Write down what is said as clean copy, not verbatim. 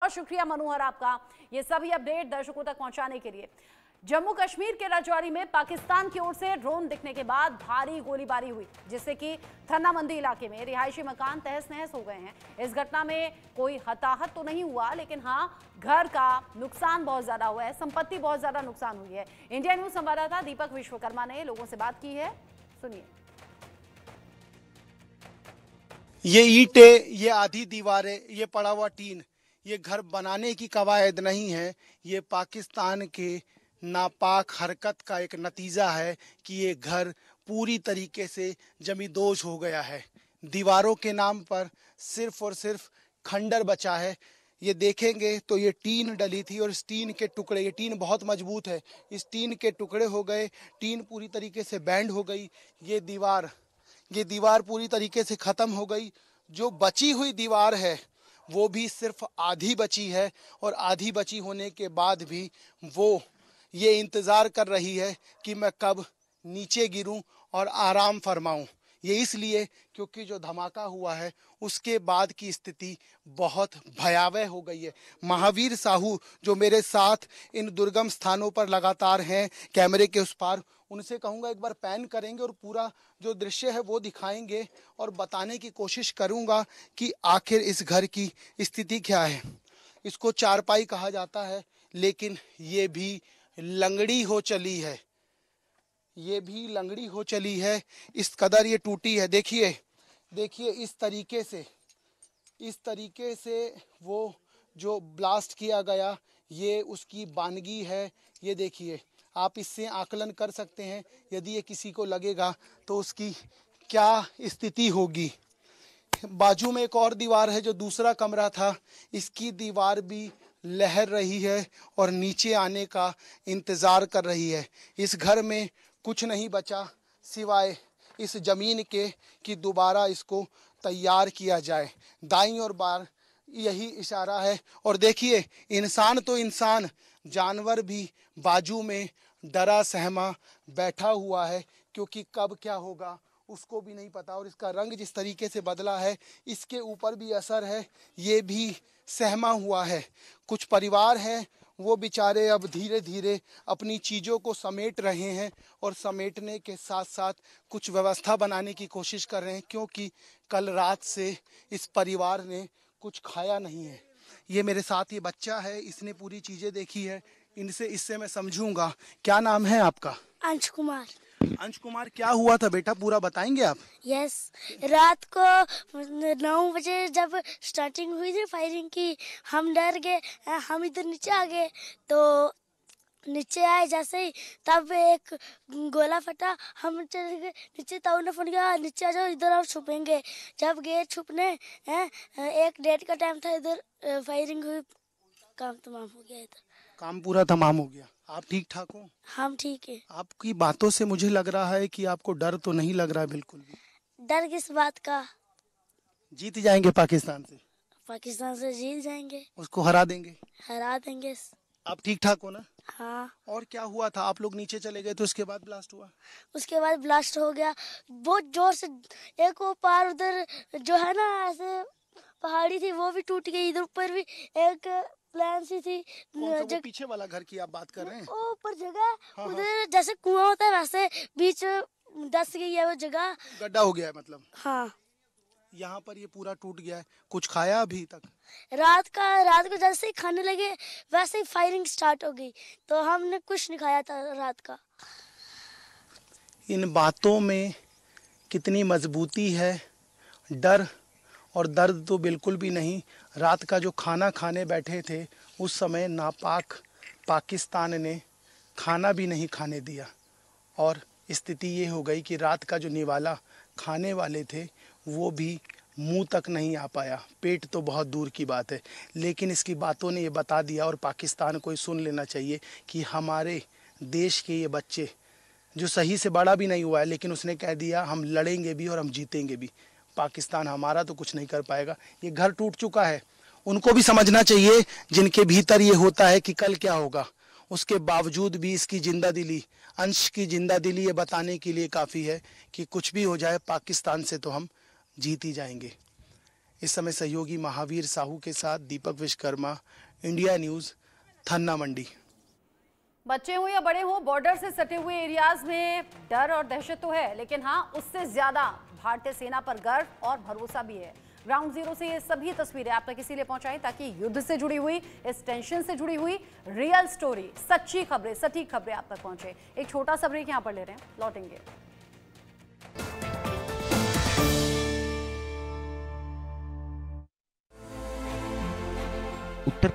बहुत शुक्रिया मनोहर आपका ये सभी अपडेट दर्शकों तक पहुंचाने के लिए। जम्मू कश्मीर के राजौरी में पाकिस्तान की ओर से ड्रोन दिखने के बाद भारी गोलीबारी हुई, जिससे कि थन्ना मंडी इलाके में रिहायशी मकान तहस नहस हो गए हैं। इस घटना में कोई हताहत तो नहीं हुआ, लेकिन हाँ, घर का नुकसान बहुत ज्यादा हुआ है, संपत्ति बहुत ज्यादा नुकसान हुई है। इंडिया न्यूज संवाददाता दीपक विश्वकर्मा ने लोगों से बात की है, सुनिए। ये ईंटें, ये आधी दीवारें, ये पड़ा हुआ टीन, ये घर बनाने की कवायद नहीं है। ये पाकिस्तान के नापाक हरकत का एक नतीजा है कि ये घर पूरी तरीके से जमींदोज हो गया है। दीवारों के नाम पर सिर्फ और सिर्फ खंडर बचा है। ये देखेंगे तो ये टीन डली थी और इस टीन के टुकड़े, ये टीन बहुत मजबूत है, इस टीन के टुकड़े हो गए, टीन पूरी तरीके से बैंड हो गई। ये दीवार पूरी तरीके से ख़त्म हो गई। जो बची हुई दीवार है वो भी सिर्फ आधी बची है और आधी बची होने के बाद भी वो ये इंतज़ार कर रही है कि मैं कब नीचे गिरूं और आराम फरमाऊं। ये इसलिए क्योंकि जो धमाका हुआ है उसके बाद की स्थिति बहुत भयावह हो गई है। महावीर साहू जो मेरे साथ इन दुर्गम स्थानों पर लगातार हैं, कैमरे के उस पार, उनसे कहूँगा एक बार पैन करेंगे और पूरा जो दृश्य है वो दिखाएंगे और बताने की कोशिश करूँगा कि आखिर इस घर की स्थिति क्या है। इसको चारपाई कहा जाता है, लेकिन ये भी लंगड़ी हो चली है, ये भी लंगड़ी हो चली है, इस कदर ये टूटी है। देखिए इस तरीके से वो जो ब्लास्ट किया गया, ये उसकी बानगी है। ये देखिए, आप इससे आकलन कर सकते हैं यदि ये किसी को लगेगा तो उसकी क्या स्थिति होगी। बाजू में एक और दीवार है जो दूसरा कमरा था, इसकी दीवार भी लहर रही है और नीचे आने का इंतज़ार कर रही है। इस घर में कुछ नहीं बचा सिवाय इस ज़मीन के कि दोबारा इसको तैयार किया जाए। दाईं और बार यही इशारा है। और देखिए, इंसान तो इंसान, जानवर भी बाजू में डरा सहमा बैठा हुआ है, क्योंकि कब क्या होगा उसको भी नहीं पता। और इसका रंग जिस तरीके से बदला है, इसके ऊपर भी असर है, ये भी सहमा हुआ है। कुछ परिवार हैं वो बेचारे अब धीरे धीरे अपनी चीज़ों को समेट रहे हैं और समेटने के साथ साथ कुछ व्यवस्था बनाने की कोशिश कर रहे हैं, क्योंकि कल रात से इस परिवार ने कुछ खाया नहीं है। ये मेरे साथ ये बच्चा है, इसने पूरी चीज़ें देखी है, इससे मैं समझूंगा। क्या नाम है आपका? अंश कुमार। अंश कुमार, क्या हुआ था बेटा, पूरा बताएंगे आप? यस, रात को 9 बजे जब स्टार्टिंग हुई थी फायरिंग की, हम डर गए, हम इधर नीचे आ गए। तो नीचे आए जैसे ही, तब एक गोला फटा, हम चले गए नीचे। तब उन्हें फोन किया, नीचे आ जाओ, इधर और छुपेंगे। जब गए छुपने, 1:30 का टाइम था, इधर फायरिंग हुई, काम तमाम हो गया। इधर काम पूरा तमाम हो गया। आप ठीक ठाक हो? हम ठीक है। आपकी बातों से मुझे लग रहा है कि आपको डर तो नहीं लग रहा है बिल्कुल भी। डर किस बात का? जीत जाएंगे पाकिस्तान से? पाकिस्तान से जीत जाएंगे, उसको हरा देंगे। हरा देंगे। आप ठीक ठाक हो ना? हाँ। और क्या हुआ था? आप लोग नीचे चले गए तो उसके बाद ब्लास्ट हुआ? उसके बाद ब्लास्ट हो गया बहुत जोर से। एक वो पार उधर जो है ना, ऐसे पहाड़ी थी, वो भी टूट गई। इधर ऊपर भी एक प्लान सी थी। वो पीछे वाला घर की आप बात कर रहे हैं? वो ऊपर जगह, हाँ, उधर जैसे कुआं होता है वैसे बीच धस गई है वो जगह, गड्ढा हो गया है मतलब। हाँ। यहाँ पर ये पूरा टूट गया है। कुछ खाया अभी तक? रात को जैसे ही खाने लगे वैसे ही फायरिंग स्टार्ट हो गई, तो हमने कुछ नहीं खाया था रात का। इन बातों में कितनी मजबूती है, डर और दर्द तो बिल्कुल भी नहीं। रात का जो खाना खाने बैठे थे उस समय नापाक पाकिस्तान ने खाना भी नहीं खाने दिया, और स्थिति ये हो गई कि रात का जो निवाला खाने वाले थे वो भी मुंह तक नहीं आ पाया। पेट तो बहुत दूर की बात है, लेकिन इसकी बातों ने ये बता दिया, और पाकिस्तान को सुन लेना चाहिए कि हमारे देश के ये बच्चे, जो सही से बड़ा भी नहीं हुआ है, लेकिन उसने कह दिया हम लड़ेंगे भी और हम जीतेंगे भी। पाकिस्तान हमारा तो कुछ नहीं कर पाएगा। ये घर टूट चुका है, उनको भी समझना चाहिए जिनके भीतर ये होता है कि कल क्या होगा। उसके बावजूद भी इसकी जिंदा दिली, अंश की जिंदा दिली, ये बताने के लिए काफ़ी है कि कुछ भी हो जाए पाकिस्तान से तो हम जीत ही जाएंगे। इस समय सहयोगी महावीर साहू के साथ दीपक विश्वकर्मा, इंडिया न्यूज, थन्ना मंडी। बच्चे हो या बड़े हो, बॉर्डर से सटे हुए एरियाज में डर और दहशत तो है, लेकिन हाँ, उससे ज्यादा भारतीय सेना पर गर्व और भरोसा भी है। ग्राउंड जीरो से ये सभी तस्वीरें आप तक इसीलिए पहुंचाई ताकि युद्ध से जुड़ी हुई, इस टेंशन से जुड़ी हुई रियल स्टोरी, सच्ची खबरें, सटीक खबरें आप तक पहुंचे। एक छोटा सा ब्रेक यहां पर ले रहे हैं, लौटेंगे। उत्तर